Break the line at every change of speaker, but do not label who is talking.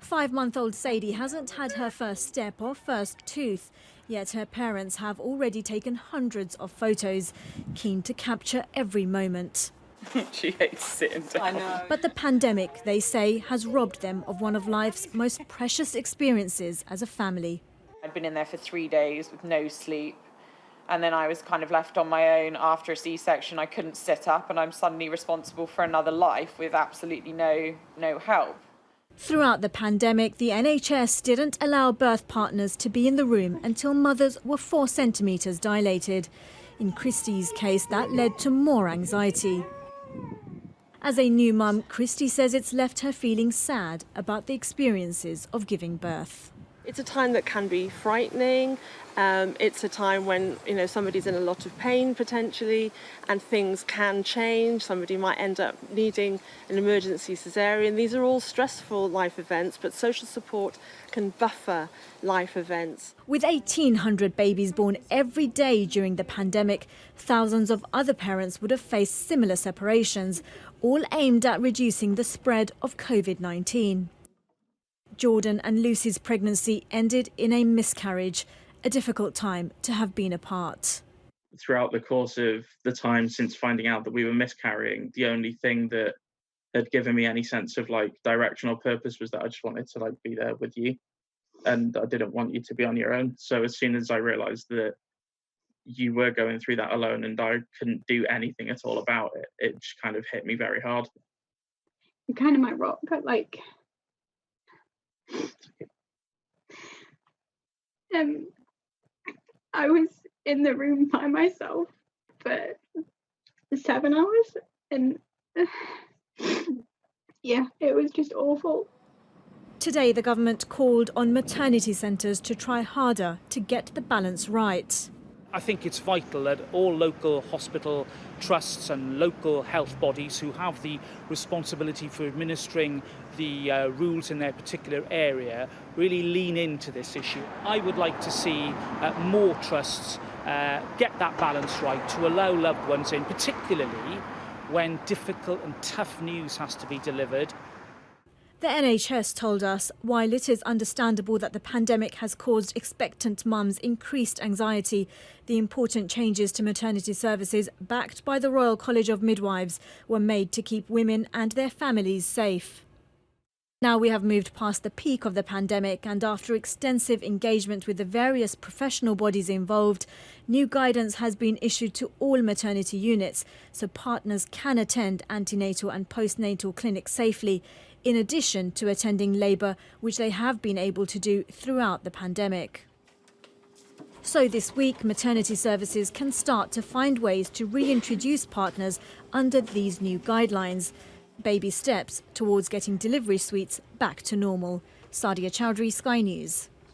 5-month-old Sadie hasn't had her first step or first tooth, yet her parents have already taken hundreds of photos, keen to capture every moment.
She hates sitting down.
I know.
But the pandemic, they say, has robbed them of one of life's most precious experiences as a family.
I'd been in there for 3 days with no sleep, and then I was kind of left on my own after a C-section. I couldn't sit up, and I'm suddenly responsible for another life with absolutely no help.
Throughout the pandemic, the NHS didn't allow birth partners to be in the room until mothers were 4 centimetres dilated. In Christie's case, that led to more anxiety. As a new mum, Christie says it's left her feeling sad about the experiences of giving birth.
It's a time that can be frightening. It's a time when, somebody's in a lot of pain potentially, and things can change. Somebody might end up needing an emergency cesarean. These are all stressful life events, but social support can buffer life events.
With 1,800 babies born every day during the pandemic, thousands of other parents would have faced similar separations, all aimed at reducing the spread of COVID-19. Jordan and Lucy's pregnancy ended in a miscarriage, a difficult time to have been apart.
Throughout the course of the time since finding out that we were miscarrying, the only thing that had given me any sense of direction or purpose was that I just wanted to be there with you, and I didn't want you to be on your own. So as soon as I realised that you were going through that alone and I couldn't do anything at all about it, it just kind of hit me very hard.
You're kind of my rock, I was in the room by myself for 7 hours, and yeah, it was just awful.
Today, the government called on maternity centres to try harder to get the balance right.
I think it's vital that all local hospital trusts and local health bodies who have the responsibility for administering the rules in their particular area really lean into this issue. I would like to see more trusts get that balance right to allow loved ones in, particularly when difficult and tough news has to be delivered.
The NHS told us, while it is understandable that the pandemic has caused expectant mums increased anxiety, the important changes to maternity services backed by the Royal College of Midwives were made to keep women and their families safe. Now we have moved past the peak of the pandemic, and after extensive engagement with the various professional bodies involved, new guidance has been issued to all maternity units so partners can attend antenatal and postnatal clinics safely, in addition to attending labour, which they have been able to do throughout the pandemic. So this week, maternity services can start to find ways to reintroduce partners under these new guidelines. Baby steps towards getting delivery suites back to normal. Sadia Chowdhury, Sky News.